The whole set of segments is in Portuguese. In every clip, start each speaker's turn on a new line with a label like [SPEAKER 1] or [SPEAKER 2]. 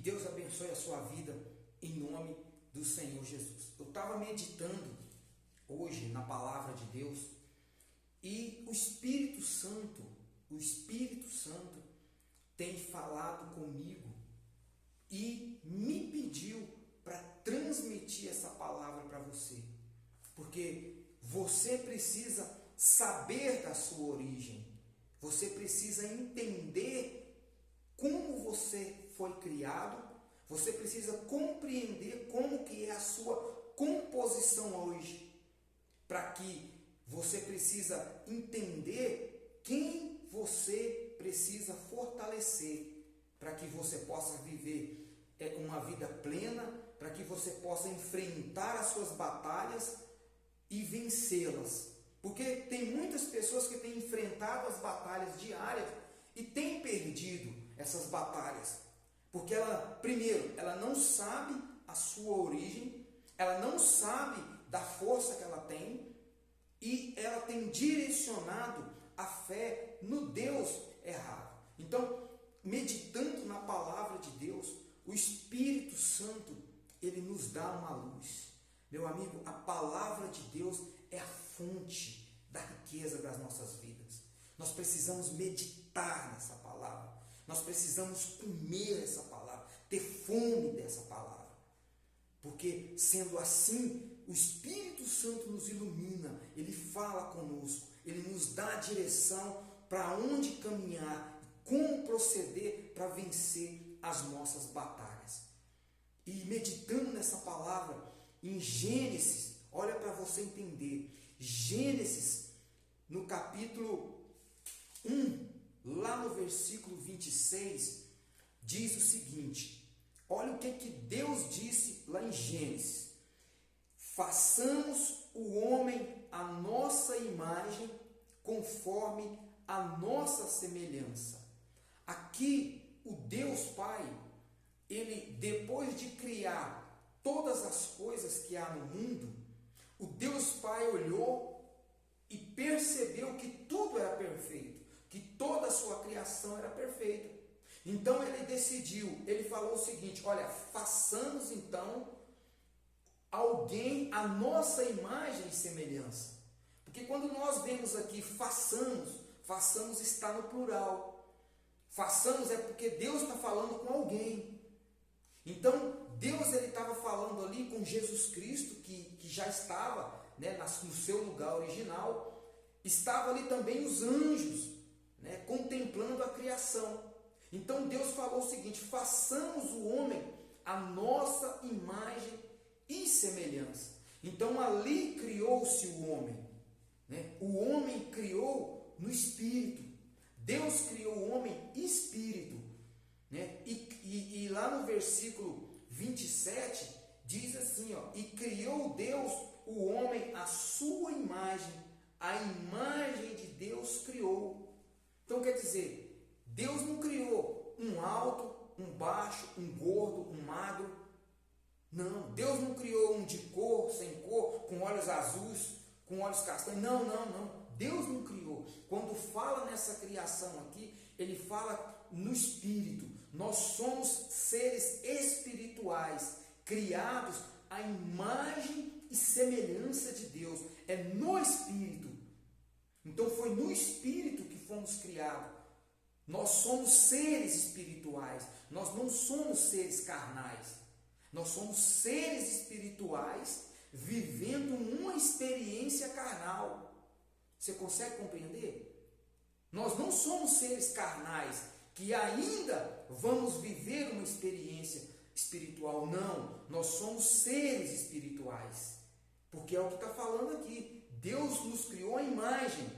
[SPEAKER 1] Deus abençoe a sua vida em nome do Senhor Jesus. Eu estava meditando hoje na palavra de Deus e o Espírito Santo tem falado comigo e me pediu para transmitir essa palavra para você, porque você precisa saber da sua origem, você precisa entender como você foi criado, você precisa compreender como que é a sua composição hoje, para que você precisa entender quem você precisa fortalecer, para que você possa viver uma vida plena, para que você possa enfrentar as suas batalhas e vencê-las. Porque tem muitas pessoas que têm enfrentado as batalhas diárias e têm perdido essas batalhas. Porque primeiro, ela não sabe a sua origem, ela não sabe da força que ela tem e ela tem direcionado a fé no Deus errado. Então, meditando na palavra de Deus, o Espírito Santo, ele nos dá uma luz. Meu amigo, a palavra de Deus é a fonte da riqueza das nossas vidas. Nós precisamos meditar nessa palavra. Nós precisamos comer essa palavra, ter fome dessa palavra. Porque, sendo assim, o Espírito Santo nos ilumina, ele fala conosco, ele nos dá a direção para onde caminhar, como proceder para vencer as nossas batalhas. E meditando nessa palavra, em Gênesis, olha para você entender, Gênesis, no capítulo 1, lá no versículo 26, diz o seguinte, olha o que Deus disse lá em Gênesis: façamos o homem à nossa imagem, conforme a nossa semelhança. Aqui, o Deus Pai, ele, depois de criar todas as coisas que há no mundo, o Deus Pai olhou e percebeu que tudo era perfeito, que toda a sua criação era perfeita. Então ele decidiu, ele falou o seguinte: olha, façamos então alguém à nossa imagem e semelhança. Porque quando nós vemos aqui façamos está no plural. Façamos é porque Deus está falando com alguém. Então, Deus estava falando ali com Jesus Cristo, que já estava, né, no seu lugar original. Estava ali também os anjos, né, contemplando a criação. Então, Deus falou o seguinte: façamos o homem à nossa imagem e semelhança. Então, ali criou-se o homem. Né? O homem criou no Espírito. Deus criou o homem espírito, né? E lá no versículo 27 diz assim, ó, e criou Deus o homem à sua imagem, a imagem de Deus criou. Então quer dizer, Deus não criou um alto, um baixo, um gordo, um magro. Não, Deus não criou um de cor, sem cor, com olhos azuis, com olhos castanhos. Não. Deus não criou. Quando fala nessa criação aqui, ele fala no Espírito. Nós somos seres espirituais, criados à imagem e semelhança de Deus. É no Espírito. Então foi no Espírito que fomos criados. Nós somos seres espirituais. Nós não somos seres carnais. Nós somos seres espirituais vivendo uma experiência carnal. Você consegue compreender? Nós não somos seres carnais que ainda vamos viver uma experiência espiritual. Não, nós somos seres espirituais. Porque é o que está falando aqui. Deus nos criou a imagem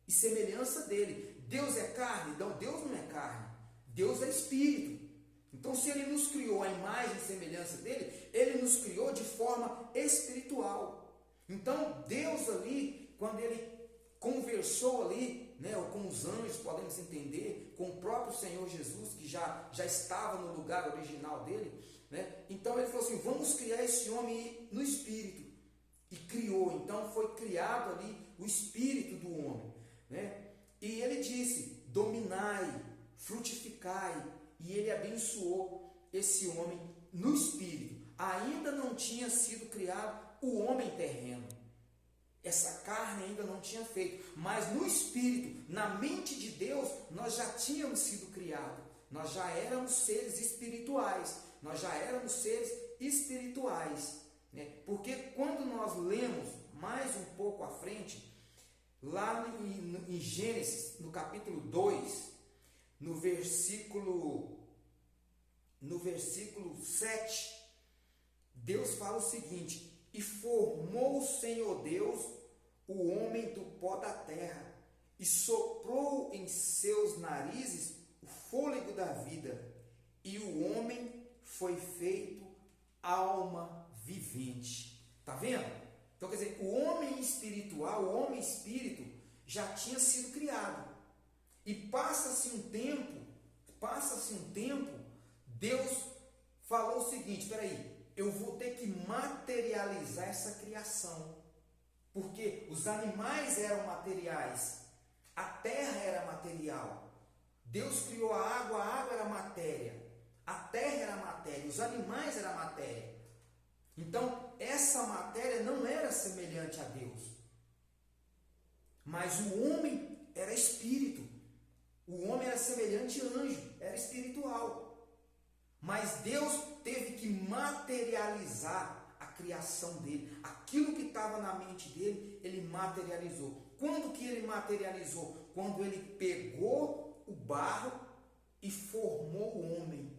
[SPEAKER 1] e semelhança dele. Deus é carne? Não, Deus não é carne. Deus é espírito. Então, se ele nos criou a imagem e semelhança dele, ele nos criou de forma espiritual. Então, Deus ali, quando ele conversou ali, né, ou com os anjos, podemos entender, com o próprio Senhor Jesus, que já estava no lugar original dele, né? Então ele falou assim: vamos criar esse homem no espírito. E criou, então foi criado ali o espírito do homem, né? E ele disse: dominai, frutificai, e ele abençoou. esse homem no espírito. Ainda não tinha sido criado o homem terreno. Essa carne ainda não tinha feito. Mas no espírito, na mente de Deus, nós já tínhamos sido criados. Nós já éramos seres espirituais. Nós já éramos seres espirituais. Né? Porque quando nós lemos mais um pouco à frente, lá em Gênesis, no capítulo 2, no versículo 7, Deus fala o seguinte: e formou o Senhor Deus o homem do pó da terra, e soprou em seus narizes o fôlego da vida, e o homem foi feito alma vivente. Tá vendo? Então, quer dizer, o homem espiritual, o homem espírito, já tinha sido criado. E passa-se um tempo, Deus falou o seguinte: espera aí, eu vou ter que materializar essa criação. Porque os animais eram materiais, a terra era material. Deus criou a água era matéria, a terra era matéria, os animais eram matéria. Então, essa matéria não era semelhante a Deus. Mas o homem era espírito. O homem era semelhante a anjo, era espiritual. Mas Deus teve que materializar a criação dele. Aquilo que estava na mente dele, ele materializou. Quando que ele materializou? Quando ele pegou o barro e formou o homem.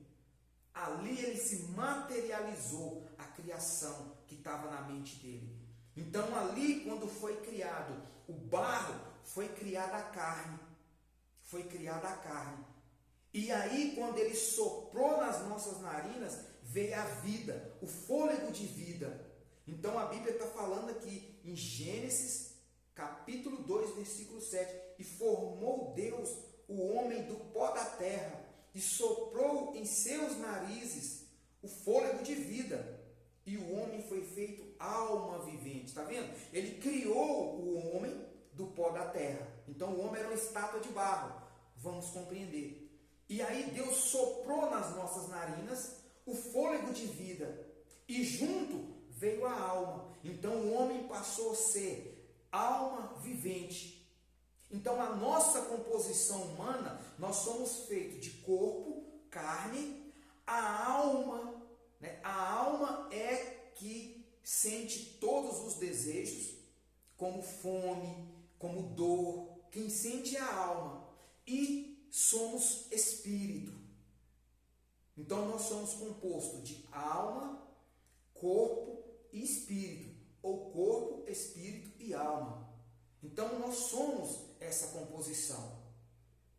[SPEAKER 1] Ali ele se materializou a criação que estava na mente dele. Então ali, quando foi criado o barro, foi criada a carne. Foi criada a carne. E aí, quando ele soprou nas nossas narinas, veio a vida, o fôlego de vida. Então a Bíblia está falando aqui em Gênesis, capítulo 2, versículo 7. E formou Deus o homem do pó da terra, e soprou em seus narizes o fôlego de vida, e o homem foi feito alma vivente. Está vendo? Ele criou o homem do pó da terra. Então o homem era uma estátua de barro. Vamos compreender. E aí Deus soprou nas nossas narinas o fôlego de vida, e junto veio a alma. Então o homem passou a ser alma vivente. Então a nossa composição humana, nós somos feitos de corpo, carne, a alma, né? A alma é que sente todos os desejos, como fome, como dor. Quem sente é a alma. E somos espírito. Então nós somos compostos de alma, corpo e espírito, ou corpo, espírito e alma. Então nós somos essa composição.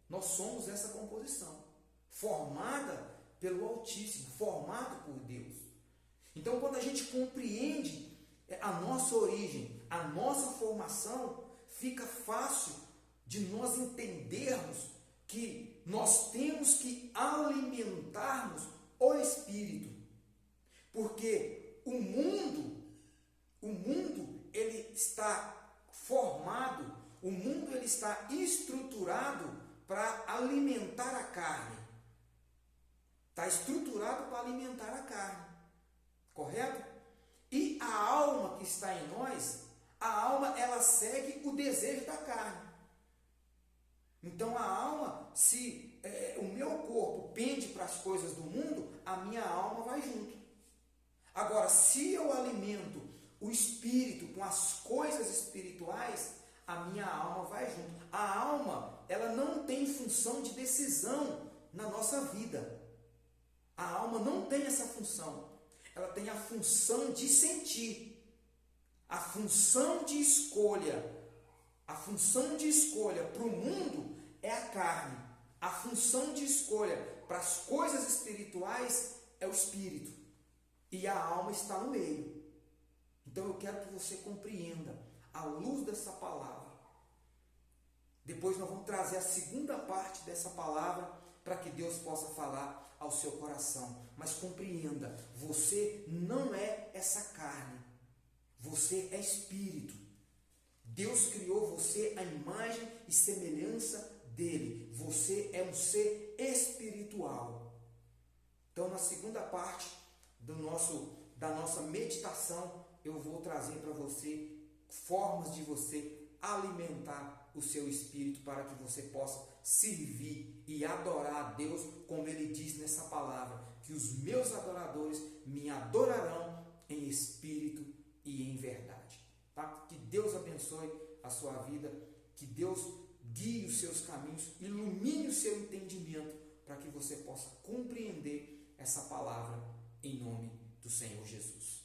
[SPEAKER 1] Nós somos essa composição, formada pelo Altíssimo, formado por Deus. Então quando a gente compreende a nossa origem, a nossa formação, fica fácil de nós entendermos que nós temos que alimentarmos o espírito. Porque o mundo ele está formado, o mundo ele está estruturado para alimentar a carne. Está estruturado para alimentar a carne. Correto? E a alma que está em nós, a alma ela segue o desejo da carne. Então a alma, se o meu corpo pende para as coisas do mundo, a minha alma vai junto. Agora, se eu alimento o espírito com as coisas espirituais, a minha alma vai junto. A alma, ela não tem função de decisão na nossa vida. A alma não tem essa função. Ela tem a função de sentir. A função de escolha. A função de escolha para o mundo é a carne. A função de escolha para as coisas espirituais é o espírito. E a alma está no meio. Então eu quero que você compreenda, à luz dessa palavra. Depois nós vamos trazer a segunda parte dessa palavra para que Deus possa falar ao seu coração. Mas compreenda, você não é essa carne. Você é espírito. Deus criou você à imagem e semelhança dele. Você é um ser espiritual. Então, na segunda parte da nossa meditação, eu vou trazer para você formas de você alimentar o seu espírito para que você possa servir e adorar a Deus, como ele diz nessa palavra, que os meus adoradores me adorarão em espírito e em verdade. Tá? Que Deus abençoe a sua vida, que Deus guie os seus caminhos, ilumine o seu entendimento para que você possa compreender essa palavra em nome do Senhor Jesus.